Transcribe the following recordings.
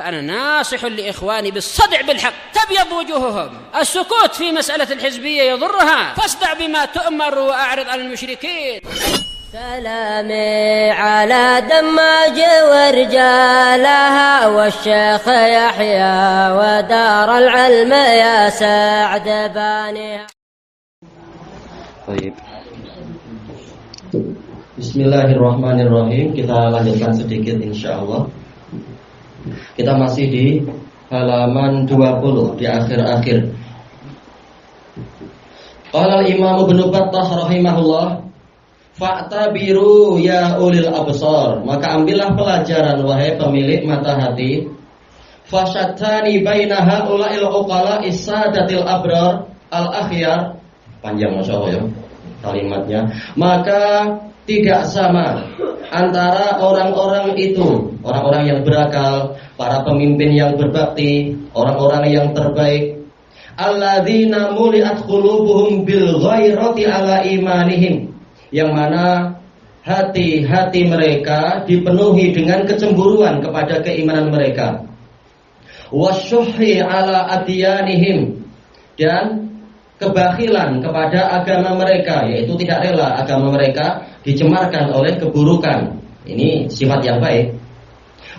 فأنا ناصح لإخواني بالصدع بالحق تبيض وجوههم. السكوت في مسألة الحزبية يضرها، فاصدع بما تؤمر وأعرض عن المشركين. سلامي على دماج ورجالها والشيخ يحيى ودار العلم يا سعد بانيها. Baik. Bismillahirrahmanirrahim. Kita lanjutkan sedikit insyaallah. Kita masih di halaman 20 di akhir-akhir. Qala al-Imam Ibnu Battah rahimahullah, fa'tabiru ya ulil absar, maka ambillah pelajaran wahai pemilik mata hati. Fasyattani baina haula'il uqala isadatil abrar al-akhyar. Panjang masyaallah ya kalimatnya. Maka tidak sama antara orang-orang itu, orang-orang yang berakal, para pemimpin yang berbakti, orang-orang yang terbaik, alladzina muliat qulubuhum bil ghairati ala imanihim, yang mana hati-hati mereka dipenuhi dengan kecemburuan kepada keimanan mereka, wasyuhi ala adyanihim, dan kebakhilan kepada agama mereka, yaitu tidak rela agama mereka dicemarkan oleh keburukan. Ini sifat yang baik.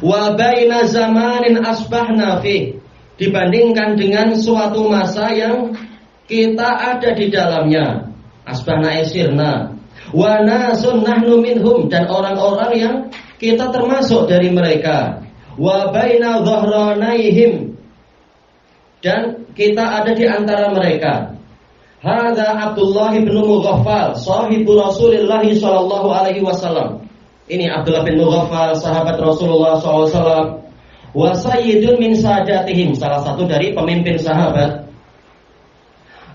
Wa baina zamanin asbahna fi, dibandingkan dengan suatu masa yang kita ada di dalamnya, asbahna esirna, wa nasun nahnu minhum, dan orang-orang yang kita termasuk dari mereka, wa baina dhahranaihim, dan kita ada di antara mereka. Hadza Abdullah bin Mughaffal, sahibu Rasulullah sallallahu alaihi wasallam. Ini Abdullah bin Mughaffal, sahabat Rasulullah sallallahu alaihi wasallam, wa sayyidun min sadatihim, salah satu dari pemimpin sahabat.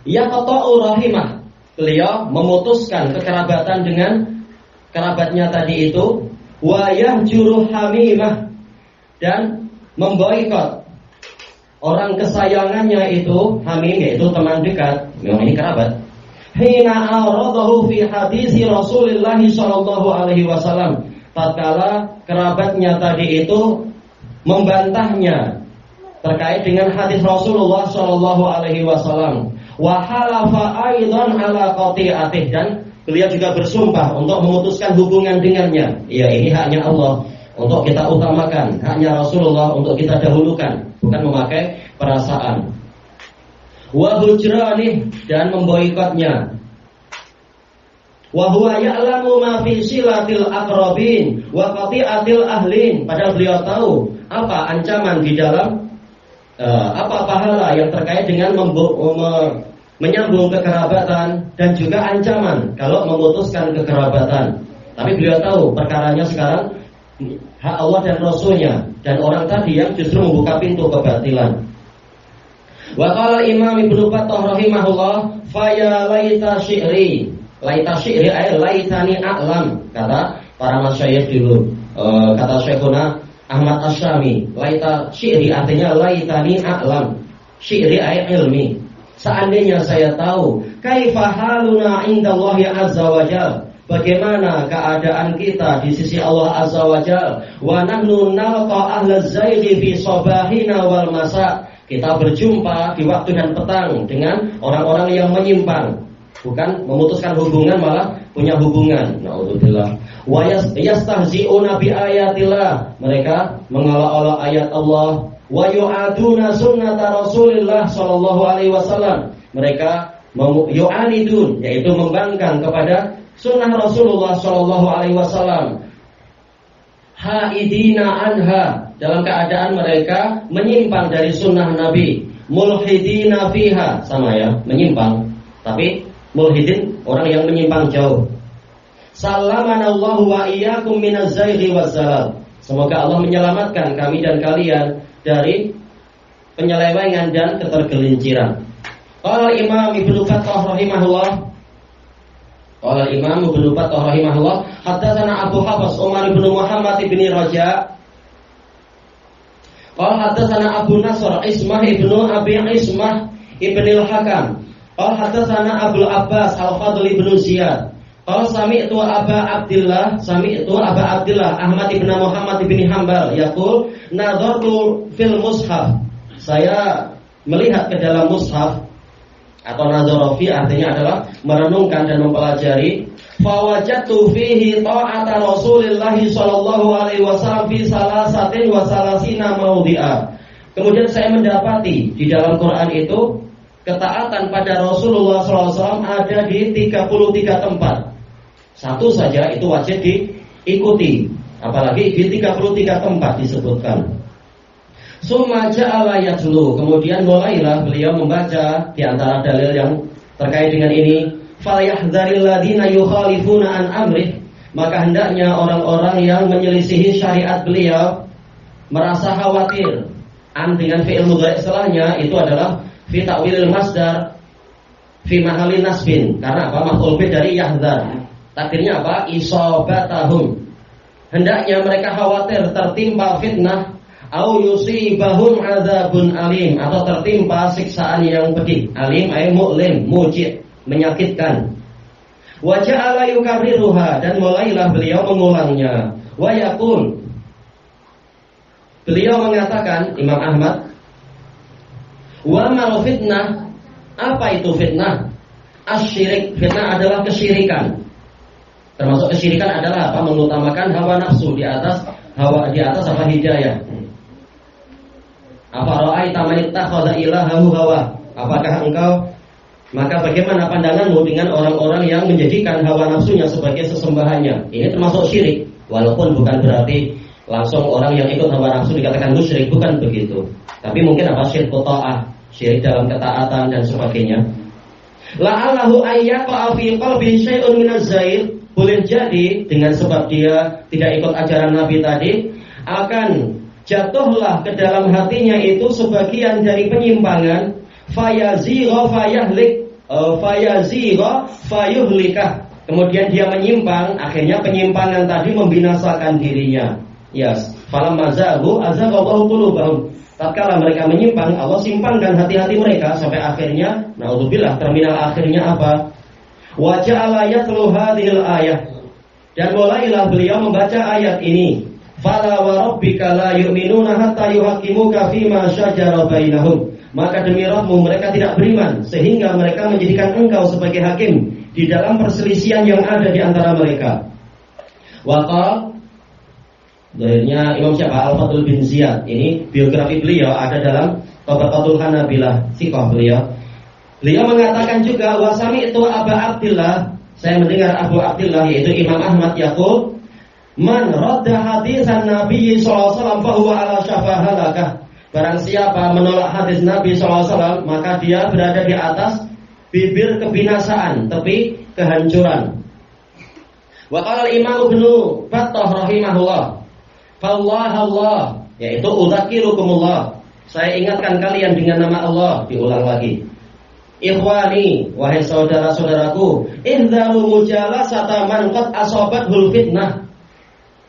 Yaqta'u rahimah, beliau memutuskan kekerabatan dengan kerabatnya tadi itu, wa yahjuru hamimah, dan memboikot orang kesayangannya itu, hamim yaitu teman dekat, memang ini kerabat. Hina aradahu fi hadisi Rasulullah sallallahu alaihi wasallam, tatkala kerabatnya tadi itu membantahnya terkait dengan hadis Rasulullah sallallahu alaihi wasallam. Wa halafa aidan ala qati'atih, dan beliau juga bersumpah untuk memutuskan hubungan dengannya. Ya, ini haknya Allah untuk kita utamakan, haknya Rasulullah untuk kita dahulukan, bukan memakai perasaan. Wa hujranih, dan memboikotnya. Wa huwa ya'lamu ma fi silatil aqrabin wa qati'atil ahlin, padahal beliau tahu apa ancaman di dalam apa pahala yang terkait dengan menyambung kekerabatan, dan juga ancaman kalau memutuskan kekerabatan. Tapi beliau tahu perkaranya sekarang hak Allah dan Rasulnya, dan orang tadi yang justru membuka pintu kebatilan. Wa qala Imam Ibnu Battah rahimahullah, fa ya laita syi'ri, laita syi'ri ay laitani a'lam, kata para masyayikh dulu. Kata Syekhuna Ahmad Asyami, laita syi'ri artinya laitani a'lam, syi'ri ay ilmi, seandainya saya tahu kaifa haluna indallahi azza wajalla, bagaimana keadaan kita di sisi Allah azza wajalla, wa nahnu nalqa ahlaz zayghi fi sabahina wal masa, kita berjumpa di waktu dan petang dengan orang-orang yang menyimpang, bukan memutuskan hubungan malah punya hubungan. Naudzubillah. Wa yastahzi'una bi ayatillah, mereka mengolok-olok ayat Allah. Wa yu'aduna sunnata Rasulillah sallallahu alaihi wasallam, mereka yu'anidun, yaitu membangkang kepada sunnah Rasulullah sallallahu alaihi wasallam. Haidina anha, dalam keadaan mereka menyimpang dari sunnah Nabi. Mulhidina fiha, sama ya, menyimpang. Tapi mulhidin orang yang menyimpang jauh. Salamanallahu wa iyyakum minaz zayghi waz zalal, semoga Allah menyelamatkan kami dan kalian dari penyelewengan dan ketergelinciran. Qala Imam Ibnu Battah rahimahullah, qala Imam Ibnu Battah rahimahullah, haddatsana Abu Hafs Umar bin Muhammad bin Raja, qala haddatsana Abu Nasr Ismah ibnu Abi Ismah ibn al-Hakam, qala haddatsana Abu Abbas Al-Fadl bin Ziyad, Qala sami'tu Aba Abdillah Ahmad bin Muhammad bin Hanbal yaqul nadhartu fil mushaf. Saya melihat ke dalam mushaf, atau nadharafi artinya adalah merenungkan dan mempelajari. Fawajadtu fihi ta'ata Rasulillah sallallahu alaihi wasallam fi salasatin wa salasina mawdi'a. Kemudian saya mendapati di dalam Quran itu ketaatan pada Rasulullah SAW ada di 33 tempat. Satu saja itu wajib diikuti, apalagi di 33 tempat disebutkan. Summa ja'ala yatlu, kemudian mulailah beliau membaca di antara dalil yang terkait dengan ini. Falyahdharil ladzina yukhalifuna an amrih, maka hendaknya orang-orang yang menyelisihi syariat beliau merasa khawatir. An dengan fi'il mudhari' setelahnya itu adalah fi ta'wilil masdar fi mahalli nasbin, karena apa? Maf'ul bih dari yahdhar. Takdirnya apa? Isobatahum. Hendaknya mereka khawatir tertimpa fitnah, au yusibahum adzabun alim, atau tertimpa siksaan yang pedih. Alim ay mu'lim, mujid, menyakitkan. Wa ja'ala yukarriruha, dan mulailah beliau mengulangnya. Wa yaqul, beliau mengatakan, Imam Ahmad, wa mal fitnah, apa itu fitnah? Asyirik, fitnah adalah kesyirikan. Termasuk kesyirikan adalah apa? Mengutamakan hawa nafsu di atas apa? Hidayah. Apa ra'aita man ittakhadha ilahahu hawa? Apakah engkau, maka bagaimana pandanganmu dengan orang-orang yang menjadikan hawa nafsunya sebagai sesembahannya? Ini termasuk syirik, walaupun bukan berarti langsung orang yang ikut hawa nafsu dikatakan musyrik, bukan begitu. Tapi mungkin apa? Syirik ta'ah, syirik dalam ketaatan dan sebagainya. La'allahu ayyaqa fi qalbi syai'un minaz zair, boleh jadi dengan sebab dia tidak ikut ajaran Nabi tadi, akan jatuhlah ke dalam hatinya itu sebagian dari penyimpangan. Fayazigha fayuhlikah, kemudian dia menyimpang, akhirnya penyimpangan tadi membinasakan dirinya. Yes, falamma zaghu azaghallahu qulubahum. Tatkala mereka menyimpang, Allah simpangkan hati-hati mereka sampai akhirnya, naudzubillah, terminal akhirnya apa? Wa ja'ala yatlu hadhil ayah, dan mulailah beliau membaca ayat ini. Fala wa rabbika la yu'minuna hatta yuhaqqimuka fima syajara bainahum, maka demi Rabbmu mereka tidak beriman sehingga mereka menjadikan engkau sebagai hakim di dalam perselisihan yang ada di antara mereka. Waqal, dalilnya Imam siapa? Al-Fadl bin Ziyad. Ini biografi beliau ada dalam Tabaqatul Hanabilah, siqah beliau. Beliau mengatakan juga, wasami itu Aba Abdillah, saya mendengar Abu Abdillah yaitu Imam Ahmad yaqul, man radda hadisan Nabi sallallahu alaihi wasallam fa huwa ala syafa halakah. Barang siapa menolak hadis Nabi sallallahu alaihi wasallam, maka dia berada di atas bibir kebinasaan, tepi kehancuran. Wa qala al-Imam Ibnu Battah rahimahullah, Allah, yaitu udzakirukumullah, saya ingatkan kalian dengan nama Allah. Diulang lagi. Ikhwani, wahai saudara-saudaraku, indzaru mujalasata man qad asabathul fitnah,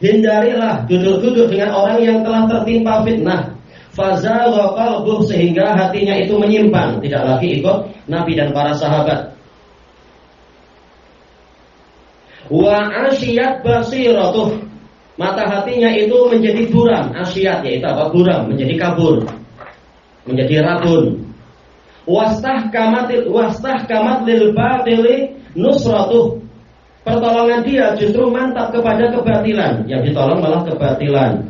hindarilah duduk-duduk dengan orang yang telah tertimpa fitnah. Fazagha qalbuh, sehingga hatinya itu menyimpang, tidak lagi ikut Nabi dan para sahabat. Wa asyiyat basiratuh, mata hatinya itu menjadi buram. Asyiyat yaitu apa? Buram, menjadi kabur, menjadi rabun. Wastahkamat lil batili nusratuh, pertolongan dia justru mantap kepada kebatilan, yang ditolong malah kebatilan.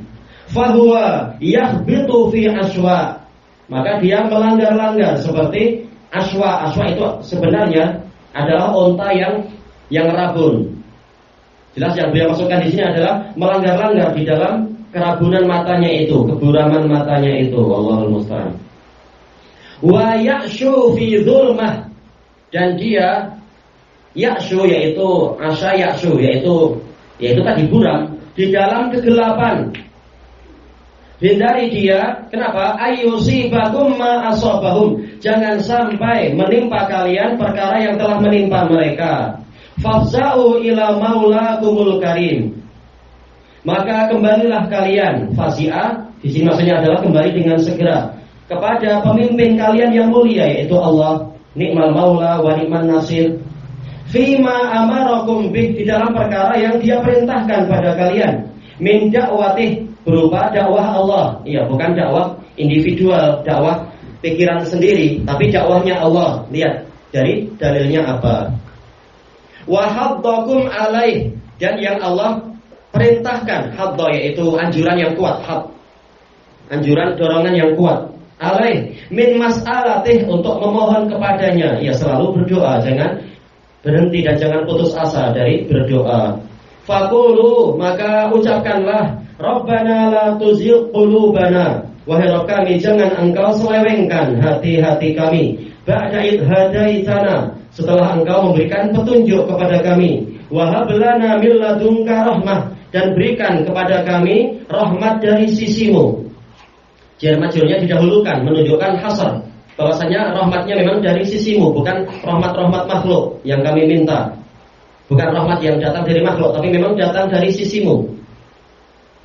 Fahuwa yahbitu fi aswa, maka dia melanggar-langgar seperti aswa. Aswa itu sebenarnya adalah onta yang rabun. Jelas yang beliau maksudkan di sini adalah melanggar-langgar di dalam kerabunan matanya itu, keburaman matanya itu. Wallahul musta'an. Wa ya'shu fi dzulmah, dan dia ya'shu yaitu asya ya'shu yaitu tadi buram di dalam kegelapan. Hindari dia, kenapa? Ayyusibakum ma asabahum, jangan sampai menimpa kalian perkara yang telah menimpa mereka. Fafza'u ila maulakumul karim, maka kembalilah kalian. Fasi'ah di sini maksudnya adalah kembali dengan segera kepada pemimpin kalian yang mulia, yaitu Allah. Ni'mal maula wa ni'man nasir. fima amarakum bih, di dalam perkara yang Dia perintahkan pada kalian, min dakwatih, berupa dakwah Allah. Iya, bukan dakwah individual, dakwah pikiran sendiri, tapi dakwahnya Allah. Lihat dari dalilnya apa. Wa haddakum alaih, dan yang Allah perintahkan, hadda yaitu anjuran yang kuat, anjuran dorongan yang kuat, alaih min mas'alatih, untuk memohon kepadanya. Ya, selalu berdoa, jangan berhenti dan jangan putus asa dari berdoa. Faqulu, maka ucapkanlah, Rabbana la tuzigh qulubana, wahai Rabb kami, jangan Engkau selewengkan hati-hati kami, ba'da idh hadaitana, setelah Engkau memberikan petunjuk kepada kami, wa hab lana min ladunka rahmah, dan berikan kepada kami rahmat dari sisimu. Jar majrurnya didahulukan, menunjukkan hasar, bahwasanya rahmatnya memang dari sisimu, bukan rahmat-rahmat makhluk yang kami minta, bukan rahmat yang datang dari makhluk, tapi memang datang dari sisimu.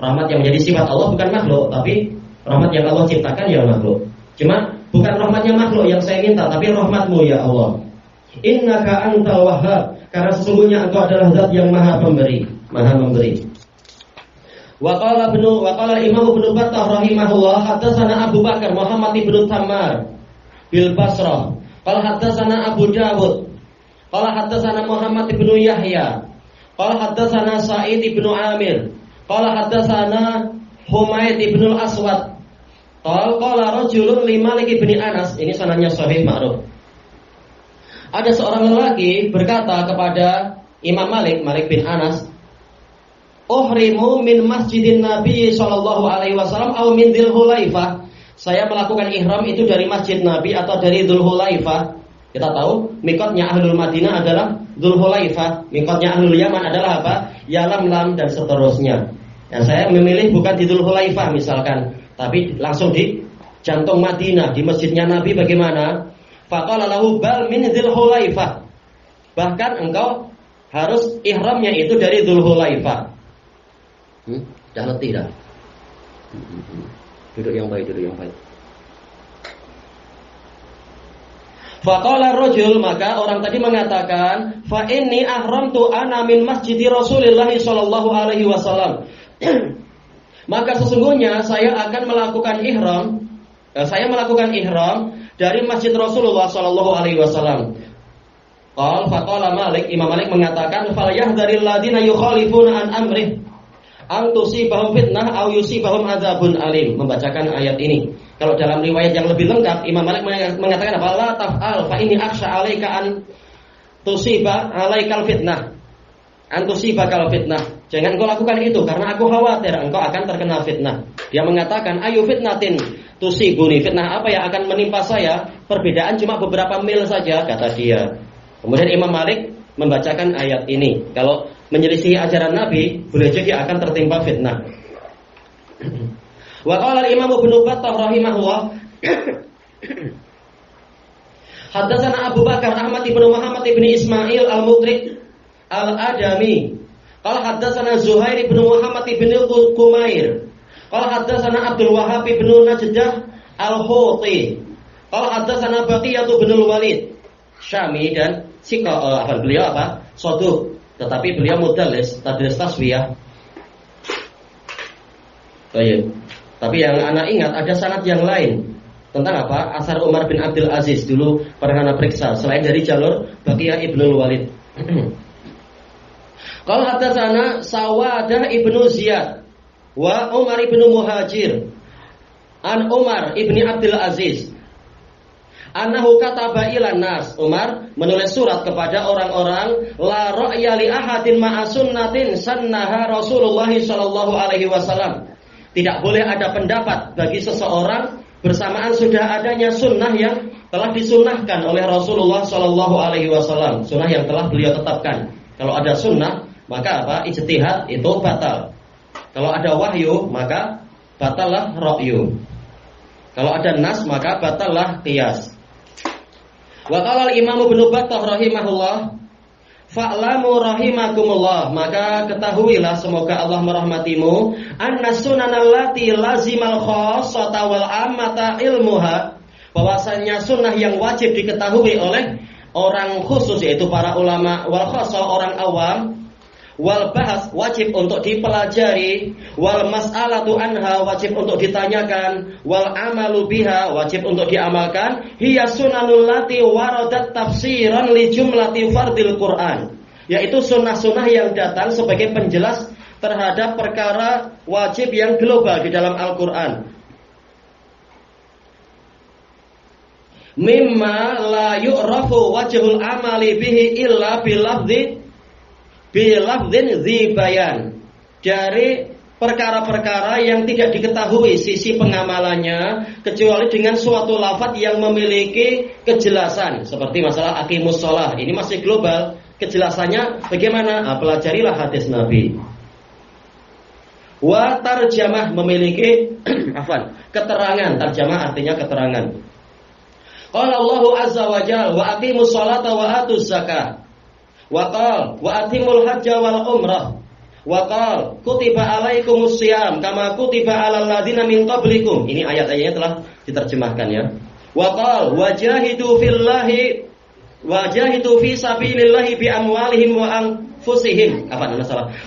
Rahmat yang menjadi sifat Allah bukan makhluk, tapi rahmat yang Allah ciptakan yang makhluk. Cuma bukan rahmatnya makhluk yang saya minta, tapi rahmatmu ya Allah. Innaka antal wahhab, karena sesungguhnya Engkau adalah zat yang maha pemberi, maha memberi. Wa qala Imam Ibnu Battah rahimahullah, haddatsana Abu Bakar Muhammad ibnu Tammar bil Basrah, qala haddatsana Abu Dawud, qala haddatsana Muhammad ibnu Yahya, qala haddatsana Sa'id ibnu Amir, qala haddatsana Humaid ibnu Aswad, qala rajulun li Malik ibn Anas. Ini sanadnya sahih ma'ruf. Ada seorang lelaki berkata kepada Imam Malik bin Anas, uhrimu min masjidin Nabi sallallahu alaihi wasallam aw min Dzul Hulaifah. Saya melakukan ihram itu dari masjid Nabi atau dari Dzul Hulaifah. Kita tahu mikotnya Ahlul Madinah adalah Dzul Hulaifah, mikotnya Ahlul Yaman adalah apa? Yalamlam dan seterusnya. Nah, saya memilih bukan di Dzul Hulaifah misalkan, tapi langsung di jantung Madinah, di masjidnya Nabi. Bagaimana? Faqala lahu bal min Dzul Hulaifah. Bahkan engkau harus ihramnya itu dari Dzul Hulaifah. Dah letih dah. Duduk yang baik. Faqala rajul, maka orang tadi mengatakan, fa inni ahramtu ana min masjidi Rasulillah sallallahu alaihi wasallam. Maka sesungguhnya saya akan melakukan ihram, dari masjid Rasulullah sallallahu alaihi wasallam. Faqala Malik, Imam Malik mengatakan, fal yahdharil ladina yukhalifuna an amrih an tusibahum fitnah aw yusibahum adzabun alim. Membacakan ayat ini. Kalau dalam riwayat yang lebih lengkap, Imam Malik mengatakan apa? La taf'al fa inni akhsha 'alaika an tusiba 'alaikal fitnah. An tusibakal fitnah. Jangan kau lakukan itu karena aku khawatir engkau akan terkena fitnah. Dia mengatakan, ayu fitnatin tusibuni, fitnah apa yang akan menimpa saya? Perbedaan cuma beberapa mil saja, kata dia. Kemudian Imam Malik membacakan ayat ini. Kalau menyelisihi ajaran Nabi, boleh jadi akan tertimpa fitnah. Wa qala al-Imam Ibnu Battah rahimahullah, haddatsana Abu Bakar Ahmad ibnu Muhammad ibnu Ismail al-Mudrik al-Adami, qala haddatsana Zuhair ibnu Muhammad ibnu Kumair, qala haddatsana Abdul Wahhab ibnu Najdah al-Huti, qala haddatsana Baqiyah ibnu Walid Syami, dan beliau apa? Saduq, tetapi beliau mudallis, tadlis taswiyah. Baik. Tapi yang anak ingat ada sanad yang lain tentang apa? Asar Umar bin Abdul Aziz dulu pernah anak periksa selain dari jalur Baqiyah ibnu Walid. Qala haddatsana Sawadah ibnu Ziyad wa Umar ibnu Muhajir an Umar ibni Abdul Aziz annahu kataba ilan nas. Umar menulis surat kepada orang-orang, la ra'ya li ahadin ma'a sunnatin sannaha Rasulullah sallallahu alaihi wasallam. Tidak boleh ada pendapat bagi seseorang bersamaan sudah adanya sunnah yang telah disunnahkan oleh Rasulullah sallallahu alaihi wasallam, sunnah yang telah beliau tetapkan. Kalau ada sunnah, maka apa? Ijtihad itu batal. Kalau ada wahyu, maka batallah ra'yu. Kalau ada nas, maka batallah qiyas. Wa qala al-Imam Ibnu Battah rahimahullah, fa'lamu rahimakumullah, maka ketahuilah semoga Allah merahmatimu, anna sunanal lati lazimal khassata wal ammata ilmuha, bahwasanya sunnah yang wajib diketahui oleh orang khusus yaitu para ulama, wal khassa orang awam, wal bahas wajib untuk dipelajari, wal mas'alatu anha wajib untuk ditanyakan, wal amalu biha wajib untuk diamalkan, hiya sunanul lati waradat tafsiran li jumlati fardil Quran, yaitu sunnah-sunnah yang datang sebagai penjelas terhadap perkara wajib yang global di dalam Al-Quran. Mimma la yu'rafu wajhul amali bihi illa bilafdhin zibayan, dari perkara-perkara yang tidak diketahui sisi pengamalannya kecuali dengan suatu lafaz yang memiliki kejelasan, seperti masalah aqimus shalah. Ini masih global, kejelasannya bagaimana? Pelajarilah hadis Nabi. Wa tarjamah memiliki keterangan. Tarjamah artinya keterangan. Qala Allahu azza wa jalla wa aqimus sholata wa atuz zakah. Wa qala wa atimul hajja wal umrah. Wa qala kutiba alaikumus shiyam kama kutiba alal ladzina min qablikum. Ini ayat-ayatnya telah diterjemahkan ya. Wa qala wajahidu fillahi wajahidu fi sabilillahi bi amwalihim wa anfusihim.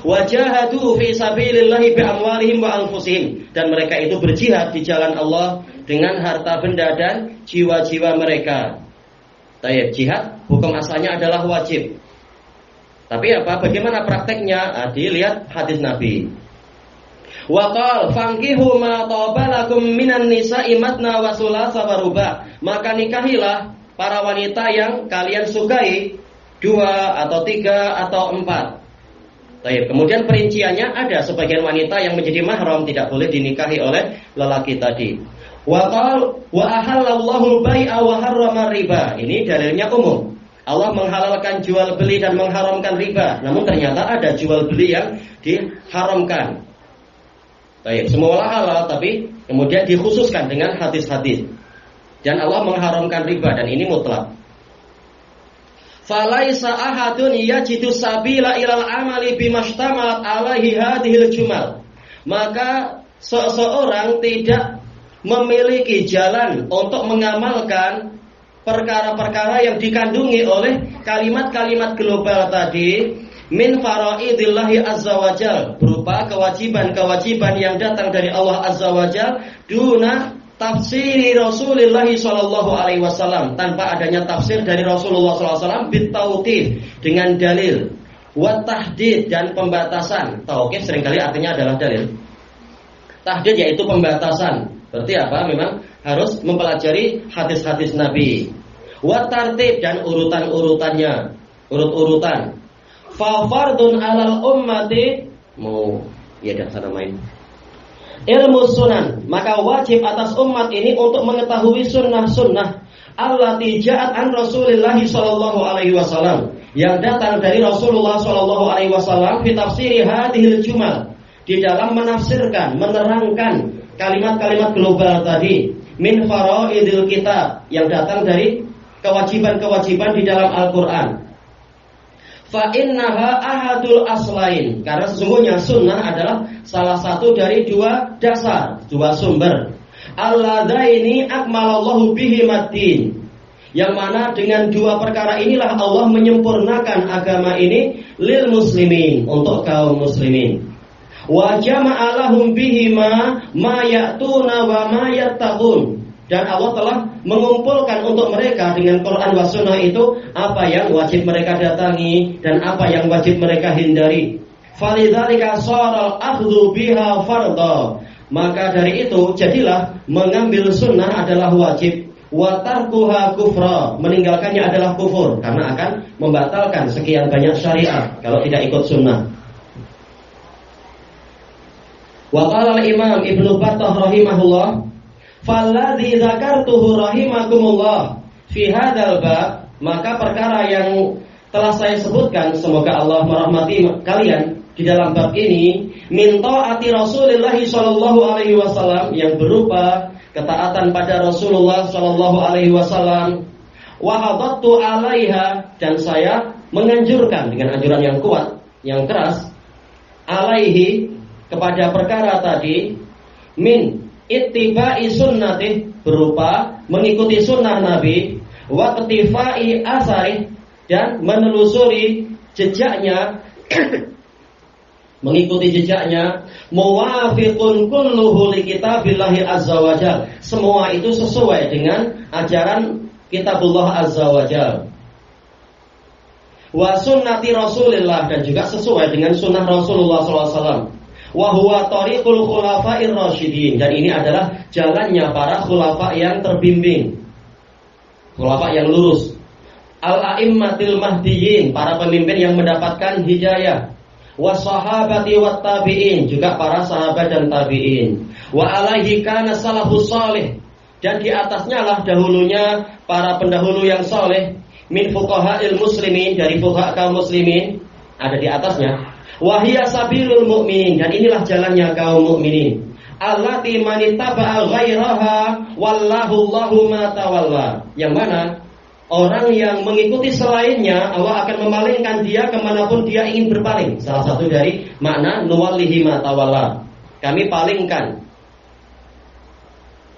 Wajahadu fi sabilillahi bi amwalihim wa anfusihim, dan mereka itu berjihad di jalan Allah dengan harta benda dan jiwa-jiwa mereka. Tayyib, jihad hukum asalnya adalah wajib. Tapi bagaimana prakteknya? Dilihat hadis Nabi. Wa qala fankihu ma tabalakum minan nisa'i matna wa thulatha wa ruba'. Maka nikahilah para wanita yang kalian sukai, 2 atau 3 atau 4. Baik, kemudian perinciannya ada sebagian wanita yang menjadi mahram tidak boleh dinikahi oleh lelaki tadi. Wa qala wa ahallallahu al-bai'a wa harrama riba. Ini dalilnya umum. Allah menghalalkan jual beli dan mengharamkan riba. Namun ternyata ada jual beli yang diharamkan. Baik, semua halal tapi kemudian dikhususkan dengan hadis-hadis. Dan Allah mengharamkan riba, dan ini mutlak. Falaisa ahadun yajidu sabila ilal amali bimastamalat alaihi hadhil jumal. Maka seseorang tidak memiliki jalan untuk mengamalkan perkara-perkara yang dikandungi oleh kalimat-kalimat global tadi min faraidillahi azza wajal, berupa kewajiban-kewajiban yang datang dari Allah azza wajal, duna tafsiri Rasulullah sallallahu alaihi wasallam, tanpa adanya tafsir dari Rasulullah sallallahu alaihi wasallam, bitauqif, dengan dalil, wa tahdid, dan pembatasan. Tauqif seringkali artinya adalah dalil. Tahdid yaitu pembatasan. Berarti memang harus mempelajari hadis-hadis Nabi. Wa tartib, dan urutan-urutannya, urut-urutan. Fa fardun alal ummati sana main. Ilmu sunan, maka wajib atas umat ini untuk mengetahui sunnah-sunnah allati ja'at an Rasulillah sallallahu alaihi wasallam, yang datang dari Rasulullah sallallahu alaihi wasallam fi tafsiri hadhil jumal, di dalam menafsirkan, menerangkan kalimat-kalimat global tadi, min faraidil kitab, yang datang dari kewajiban-kewajiban di dalam Al-Qur'an. Fa innaha ahadul aslain, karena sesungguhnya sunnah adalah salah satu dari 2 dasar, 2 sumber. Alladzaini akmalallahu bihimaddin, yang mana dengan 2 perkara inilah Allah menyempurnakan agama ini lil muslimin, untuk kaum muslimin. Wa jama'a lahum bihima ma ya'tuna wa ma yattaqun, dan Allah telah mengumpulkan untuk mereka dengan Quran wa sunnah itu apa yang wajib mereka datangi dan apa yang wajib mereka hindari. Falidzalika sharal akhdhu biha fardha, maka dari itu jadilah mengambil sunnah adalah wajib, wa tarkuha kufra, meninggalkannya adalah kufur, karena akan membatalkan sekian banyak syariat kalau tidak ikut sunnah. Wa qala al-Imam Ibnu Battah rahimahullah, falladzi dzakartuhu rahimakumullah fi hadzal bab, maka perkara yang telah saya sebutkan, semoga Allah merahmati kalian, di dalam bab ini, min taati Rasulullah sallallahu alaihi wasallam, yang berupa ketaatan pada Rasulullah sallallahu alaihi wasallam, wa hadattu alaiha, dan saya menganjurkan dengan anjuran yang kuat, yang keras, alaihi, kepada perkara tadi, min ittiba'i sunnatih, berupa mengikuti sunnah Nabi, wa qtifai asari, dan menelusuri jejaknya, mengikuti jejaknya, muwafiqun kulluhu li kitabillahi azza wajal. Semua itu sesuai dengan ajaran kitabullah azza wajal. Wa sunnati Rasulillah, dan juga sesuai dengan sunnah Rasulullah SAW. Wa huwa tariqul khulafa'ir rasyidin, dan ini adalah jalannya para khulafa yang terbimbing, khulafa yang lurus. Al-a'immatil mahdiyin, para pemimpin yang mendapatkan hidayah. Wa sahabati wat tabi'in, juga para sahabat dan tabi'in. Wa alaihi kana salafus salih, dan di atasnya lah dahulunya para pendahulu yang saleh. Min fuqaha'il muslimin, dari fuqaha kaum muslimin, ada di atasnya. Wa hiya sabilul mu'minin, dan inilah jalannya kaum mukminin. Allati manittaba'a ghairaha wallahu Allahu ma tawalla, yang mana orang yang mengikuti selainnya, Allah akan memalingkan dia kemanapun dia ingin berpaling. Salah satu dari makna nuwallihi ma tawalla, kami palingkan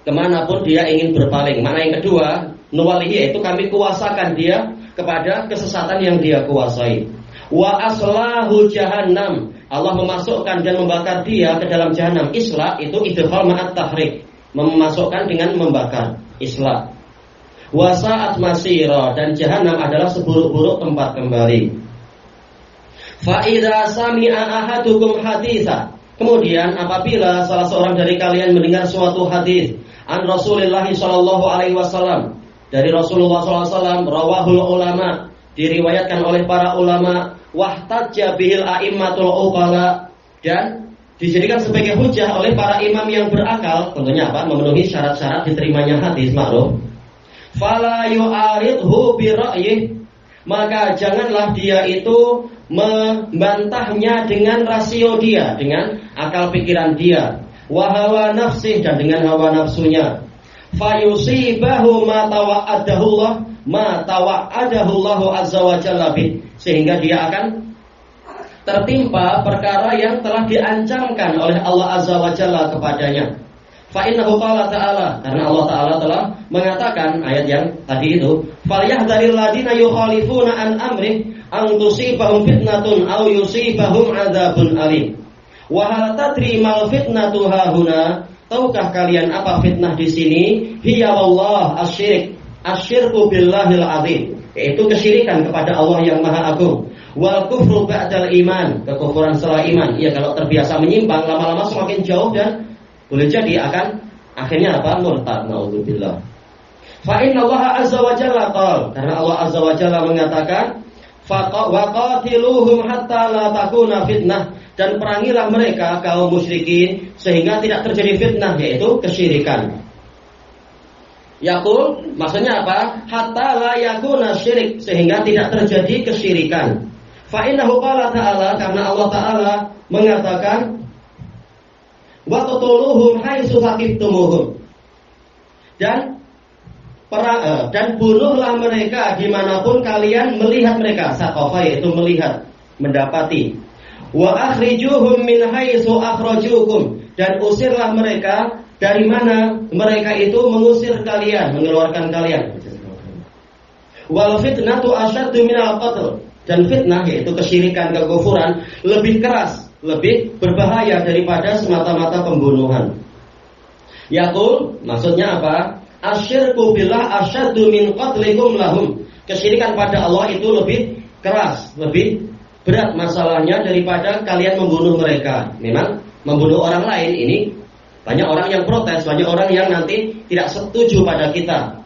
kemanapun dia ingin berpaling. Makna yang kedua, nuwallihi, yaitu kami kuasakan dia kepada kesesatan yang dia kuasai. Wa aslahu jahannam, Allah memasukkan dan membakar dia ke dalam jahanam. Islah itu idghal ma'at tahrik, memasukkan dengan membakar. Islah. Wa sa'at masira, dan jahanam adalah seburuk-buruk tempat kembali. Fa idza sami'a ahadukum haditsa, kemudian apabila salah seorang dari kalian mendengar suatu hadis an Rasulullah sallallahu alaihi wasallam, dari Rasulullah sallallahu alaihi wasallam, rawahul ulama, diriwayatkan oleh para ulama, wahtajja bihil a'immatul uqala, dan dijadikan sebagai hujah oleh para imam yang berakal, tentunya apa? Memenuhi syarat-syarat diterimanya hadis maklum. Fala yu'aridhu bi ra'yih, maka janganlah dia itu membantahnya dengan rasio dia, dengan akal pikiran dia, wa hawa nafsih, dan dengan hawa nafsunya. Fayusibahu ma tawa'adahu azza wa jalla bih, sehingga dia akan tertimpa perkara yang telah diancamkan oleh Allah azza wa jalla kepadanya. Fa innahu qala ta'ala, karena Allah Ta'ala telah mengatakan ayat yang tadi itu, falyahdharil ladina yukhalifuna an amrih an tusibahum fitnatun aw yusibahum adzabun alim. Wa hal tadri mal fitnatu hahuna, tahukah kalian apa fitnah di sini? Hiya wallah asyirik, asyirku billahil azim, yaitu kesyirikan kepada Allah yang maha agung. Wal kufru ba'dal iman, kekufuran setelah iman. Ya, kalau terbiasa menyimpang, lama-lama semakin jauh dan boleh jadi akan akhirnya apa? Murtad, naudzubillah. Fa inna Allah azza wa jalla qala, karena Allah azza wa jalla mengatakan, faqatiluhum hatta la takuna fitnah, dan perangilah mereka kaum musyrikin sehingga tidak terjadi fitnah, yaitu kesyirikan. Yaqul, maksudnya apa? Hatta la yakuna syirik, sehingga tidak terjadi kesyirikan. Fa innahu qala ta'ala, karena Allah Ta'ala mengatakan, wa qatuluhum haitsu saqiftumuhum, dan bunuhlah mereka dimanapun kalian melihat mereka. Saqafa, yaitu melihat, mendapati. Wa akhrijuhum min haitsu akhrajukum, dan usirlah mereka dari mana mereka itu mengusir kalian, mengeluarkan kalian. Wal fitnatu asyaddu minal qatl, dan fitnah, yaitu kesyirikan, kekufuran, lebih keras, lebih berbahaya daripada semata-mata pembunuhan. Yaqul, maksudnya apa? Asyirku billah asyaddu min qatlikum lahum, kesyirikan pada Allah itu lebih keras, lebih berat masalahnya daripada kalian membunuh mereka. Memang membunuh orang lain ini banyak orang yang protes, banyak orang yang nanti tidak setuju pada kita,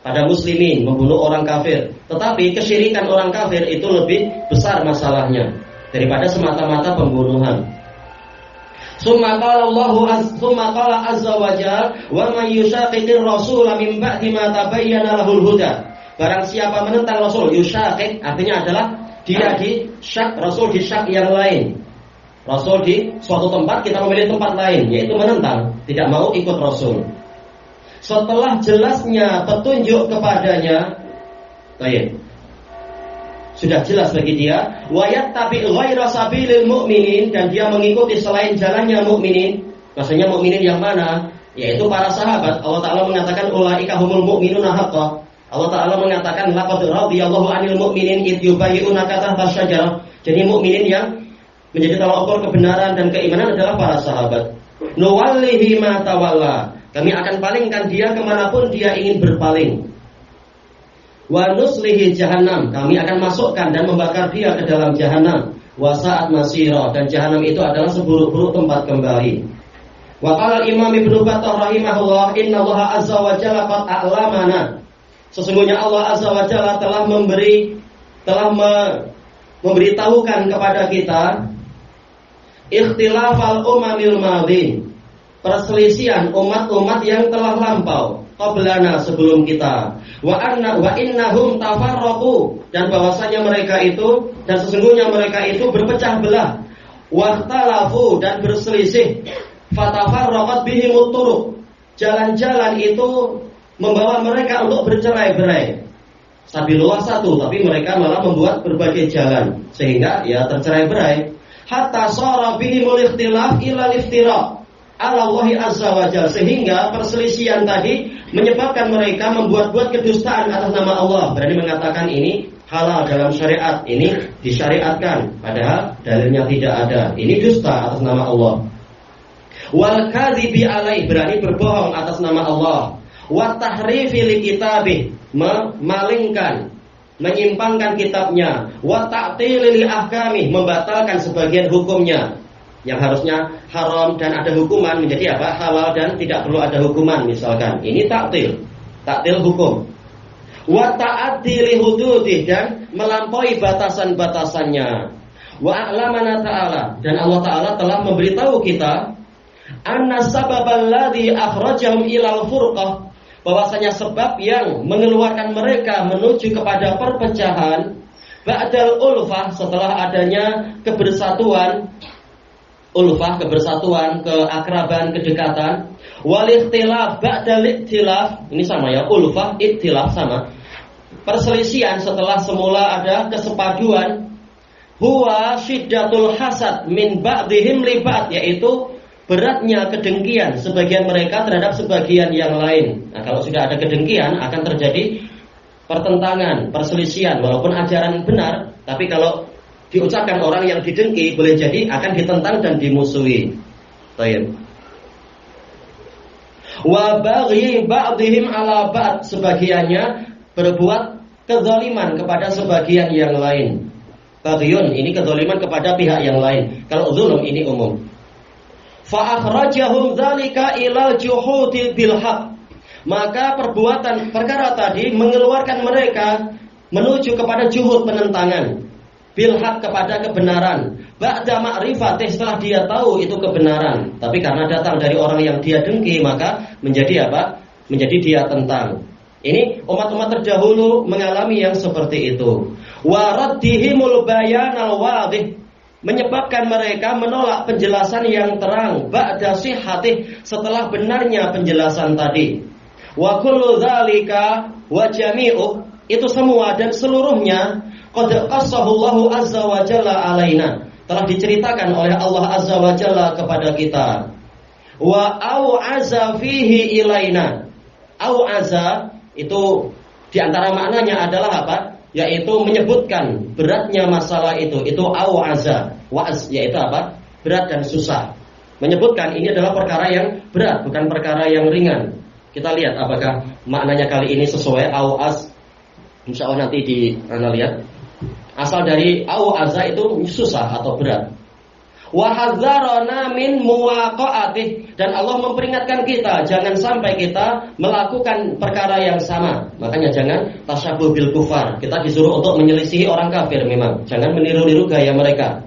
pada muslimin, membunuh orang kafir. Tetapi kesyirikan orang kafir itu lebih besar masalahnya daripada semata-mata pembunuhan. Summa qala azza wa jalla wa may yushaqiqir rasul min ba'di ma tabayyana lahul huda. Barang siapa menentang Rasul, yushaqiq artinya adalah dia di syak, Rasul di syak yang lain. Rasul di suatu tempat, kita memilih tempat lain, yaitu menentang, tidak mau ikut Rasul. Setelah jelasnya petunjuk kepadanya, baik, sudah jelas bagi dia, wa yattabi ghaira sabilil mu'minin, dan dia mengikuti selain jalannya mukminin. Maksudnya mukminin yang mana? Yaitu para sahabat. Allah Ta'ala mengatakan ulaika humul mu'minuna haqqan. Allah Ta'ala mengatakan laqad radiyallahu 'anil mu'minin id yubayyi'unaka tahta syajarah. Jadi mukminin yang menjadi tolak ukur kebenaran dan keimanan adalah para sahabat. Nuwallihi ma tawalla. Kami akan palingkan dia kemanapun dia ingin berpaling. Wa nuslihi jahannam. Kami akan masukkan dan membakar dia ke dalam jahannam. Wa sa'at masira. Dan jahannam itu adalah seburuk-buruk tempat kembali. Wa qala Imam Ibnu Battah rahimahullah, innallaha azza wa jalla qad a'lamana. Sesungguhnya Allah azza wa jalla telah memberitahukan kepada kita ikhtilafal umamil madin, perselisihan umat-umat yang telah lampau qablana sebelum kita, wa innahum tafarraqu, dan bahwasanya mereka itu dan sesungguhnya mereka itu berpecah belah, wa ikhtalafu, dan berselisih, fatafarraqat bihimut turuq, jalan-jalan itu membawa mereka untuk bercerai-berai. Sabilullah satu, tapi mereka malah membuat berbagai jalan sehingga ya tercerai-berai. Hatta shara bihimul ikhtilaf ila al-iftira' ala Allah azza wa jalla, sehingga perselisihan tadi menyebabkan mereka membuat-buat kedustaan atas nama Allah. Berani mengatakan ini halal dalam syariat, ini disyariatkan, padahal dalilnya tidak ada. Ini dusta atas nama Allah. Wal kadhibi alaihi, berani berbohong atas nama Allah. Wa tahrifi li kitabih, memalingkan, menyimpangkan kitabnya. Wa ta'tili li ahkamih, membatalkan sebagian hukumnya. Yang harusnya haram dan ada hukuman menjadi apa? Halal dan tidak perlu ada hukuman misalkan. Ini ta'til hukum. Wa ta'addi li hududih, dan melampaui batasan-batasannya. Wa a'lamana ta'ala, dan Allah Ta'ala telah memberitahu kita anna sababal ladzi akhrajahum ilal furqah, bahwasanya sebab yang mengeluarkan mereka menuju kepada perpecahan, ba'dal ulfah, setelah adanya kebersatuan, ulfah kebersatuan, keakraban, kedekatan, wal ikhtilaf ba'dal ikhtilaf, ini sama ya, ulfah, ikhtilaf sama, perselisihan setelah semula ada kesepaduan, huwa syiddatul hasad min ba'dihim li ba'd, yaitu beratnya kedengkian sebagian mereka terhadap sebagian yang lain. Nah, kalau sudah ada kedengkian akan terjadi pertentangan, perselisihan, walaupun ajaran benar, tapi kalau diucapkan orang yang didengki boleh jadi akan ditentang dan dimusuhi. Baik. Wa baghi ba'dihim ala ba'd, sebagiannya berbuat kezaliman kepada sebagian yang lain. Baghyun ini kezaliman kepada pihak yang lain. Kalau zulum ini umum. Fa akhrajahum dzalika ilal juhudi bil haqq, maka perkara tadi mengeluarkan mereka menuju kepada juhud, penentangan, bil haqq, kepada kebenaran, ba'da ma'rifatih, setelah dia tahu itu kebenaran, tapi karena datang dari orang yang dia dengki maka menjadi apa? Menjadi dia tentang. Ini umat-umat terdahulu mengalami yang seperti itu. Wa raddihimul bayanal wadih, menyebabkan mereka menolak penjelasan yang terang, ba'da sihhatih, setelah benarnya penjelasan tadi. Wa kullu dzalika wa jami'uh, itu semua dan seluruhnya qad qassahullahu azza wa jalla alaina, telah diceritakan oleh Allah azza wa jalla kepada kita. Wa au'aza fihi ilaina. Au'aza itu diantara maknanya adalah apa? Yaitu menyebutkan beratnya masalah itu au'aza. Wa'az yaitu apa? Berat dan susah. Menyebutkan ini adalah perkara yang berat, bukan perkara yang ringan. Kita lihat apakah maknanya kali ini sesuai. Au'az, insyaallah nanti lihat. Asal dari au'aza itu susah atau berat. Wa hadzarana min muwaqa'atih, dan Allah memperingatkan kita jangan sampai kita melakukan perkara yang sama. Makanya jangan tasyabuh bil kufar. Kita disuruh untuk menyelisihi orang kafir memang. Jangan meniru-niru gaya mereka.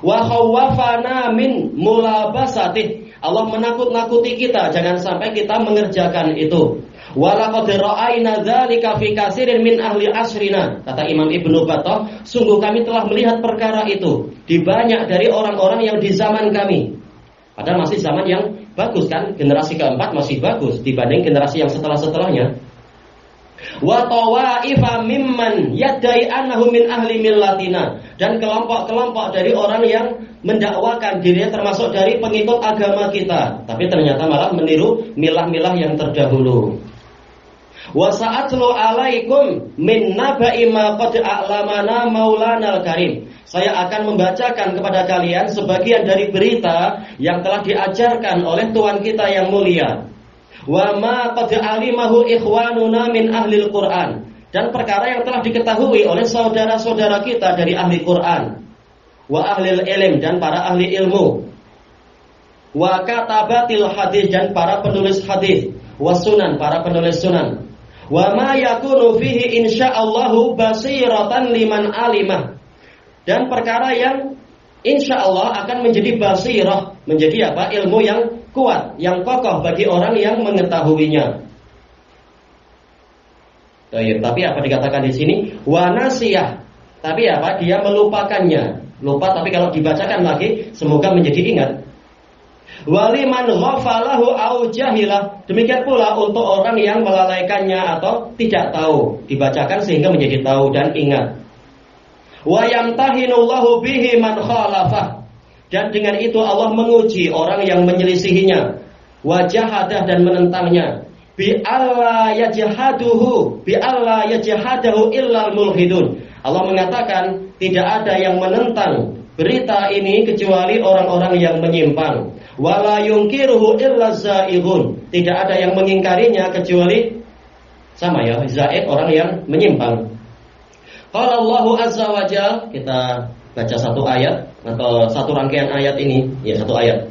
Wa khawwafana min mulabasatih, Allah menakut-nakuti kita jangan sampai kita mengerjakan itu. Wa laqad ra'ayna dzalika fi katsirin min ahli asrina, kata Imam Ibnu Battah, sungguh kami telah melihat perkara itu di banyak dari orang-orang yang di zaman kami. Padahal masih zaman yang bagus kan, generasi keempat masih bagus dibanding generasi yang setelah-setelahnya. Wa tawaifa mimman yadai annahu min ahli millatina, dan kelompok-kelompok dari orang yang mendakwakan dirinya termasuk dari pengikut agama kita, tapi ternyata malah meniru milah-milah yang terdahulu. Wa sa'atlu 'alaikum min naba'i ma qad a'lamana Maulana al-Karim. Saya akan membacakan kepada kalian sebagian dari berita yang telah diajarkan oleh Tuhan kita yang mulia. Wa ma qad 'alimahu ikhwanuna min ahlil Qur'an, dan perkara yang telah diketahui oleh saudara-saudara kita dari ahli Quran. Wa ahlil ilm, dan para ahli ilmu. Wa katabatil hadis, dan para penulis hadis. Wa sunan, para penulis sunan. Wa ma yakunu fihi insyaallahu basiratan liman alimah, dan perkara yang insyaallah akan menjadi basirah, menjadi apa? Ilmu yang kuat, yang kokoh bagi orang yang mengetahuinya. Tapi apa dikatakan di sini? Wa nasiyah, tapi apa? Dia melupakannya. Lupa, tapi kalau dibacakan lagi semoga menjadi ingat. Waliman ghafalahu au jahilah, demikian pula untuk orang yang melalaikannya atau tidak tahu, dibacakan sehingga menjadi tahu dan ingat. Wa yamtahinullahu bihi man khalafah, dan dengan itu Allah menguji orang yang menyelisihinya. Wa jahadah, dan menentangnya. Bi alla yajhadahu illal mulhidun. Allah mengatakan tidak ada yang menentang berita ini kecuali orang-orang yang menyimpang. Wala yunkiruhu illa zaighun, tidak ada yang mengingkarinya kecuali sama ya, zaid, orang yang menyimpang. Qala Allahu azza wa jalla, kita baca satu ayat atau satu rangkaian ayat ini, ya satu ayat.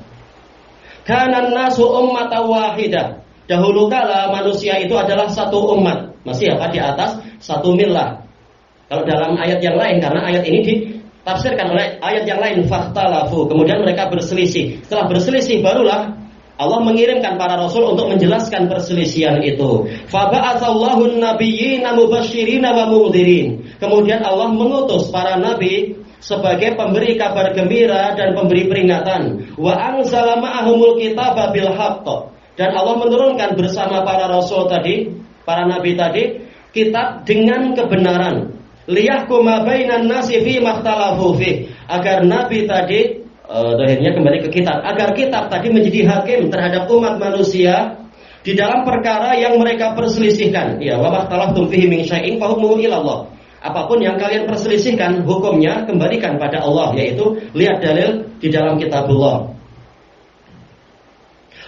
Kana nasu ummatan wahidah, dahulu kala manusia itu adalah satu umat, masih apa? Di atas satu millah. Kalau dalam ayat yang lain, karena ayat ini ditafsirkan oleh ayat yang lain, fakhtalafu, kemudian mereka berselisih. Setelah berselisih barulah Allah mengirimkan para rasul untuk menjelaskan perselisihan itu. Faba'atsallahu an-nabiyyina mubasysyirina wa mundhirin. Kemudian Allah mengutus para nabi sebagai pemberi kabar gembira dan pemberi peringatan. Wa anzala ma'ahumul kitaba bil haqq. Dan Allah menurunkan bersama para rasul tadi, para nabi tadi, kitab dengan kebenaran. Liyahkuma bainan nasi fi makhtalafu fi, agar nabi tadi akhirnya kembali ke kitab, agar kitab tadi menjadi hakim terhadap umat manusia di dalam perkara yang mereka perselisihkan. Ya, wa makhtalaftum fihi min syai'in fa hukmuhu ila Allah. Apapun yang kalian perselisihkan, hukumnya kembalikan pada Allah, yaitu lihat dalil di dalam kitabullah.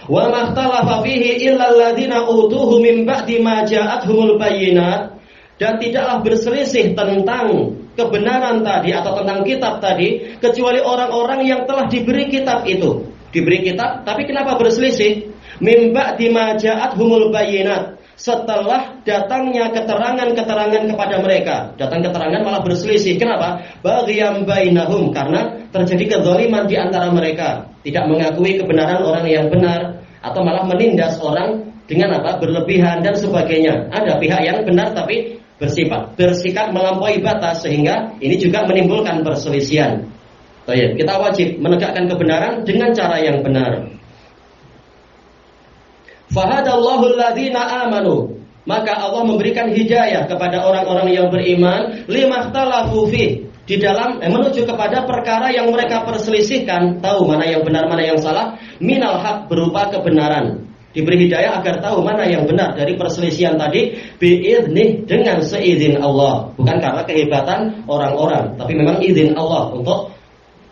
Wa makhtalafa fihi illa alladziina utuhu min ba'di ma ja'atuhumul bayyinat. Dan tidaklah berselisih tentang kebenaran tadi atau tentang kitab tadi kecuali orang-orang yang telah diberi kitab itu. Diberi kitab, tapi kenapa berselisih? Mim ba'di ma ja'atuhumul bayyinat, setelah datangnya keterangan-keterangan kepada mereka. Datang keterangan malah berselisih. Kenapa? Baghyan bainahum, karena terjadi kezaliman di antara mereka. Tidak mengakui kebenaran orang yang benar, atau malah menindas orang dengan apa? Berlebihan dan sebagainya. Ada pihak yang benar tapi bersikap melampaui batas, sehingga ini juga menimbulkan perselisihan. Kita wajib menegakkan kebenaran dengan cara yang benar. Fahadallahu alladzina amanu, maka Allah memberikan hidayah kepada orang-orang yang beriman, limakhtalafu fi, di dalam menuju kepada perkara yang mereka perselisihkan, tahu mana yang benar mana yang salah, minal haq, berupa kebenaran. Diberi hidayah agar tahu mana yang benar dari perselisihan tadi, bi'idnih, dengan seizin Allah, bukan karena kehebatan orang-orang, tapi memang izin Allah untuk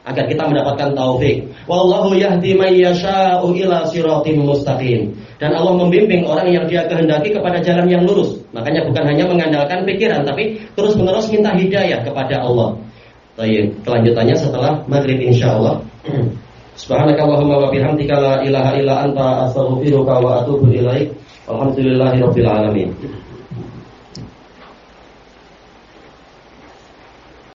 agar kita mendapatkan taufik. Wallahu yahdi man yasha'u ila siratim mustaqim. Dan Allah membimbing orang yang Dia kehendaki kepada jalan yang lurus. Makanya bukan hanya mengandalkan pikiran, tapi terus-menerus minta hidayah kepada Allah. Baik, kelanjutannya setelah maghrib insyaallah. Subhanakallahumma wa bihamdika la ilaha illa anta astaghfiruka wa atubu ilaik. Alhamdulillahirabbil alamin.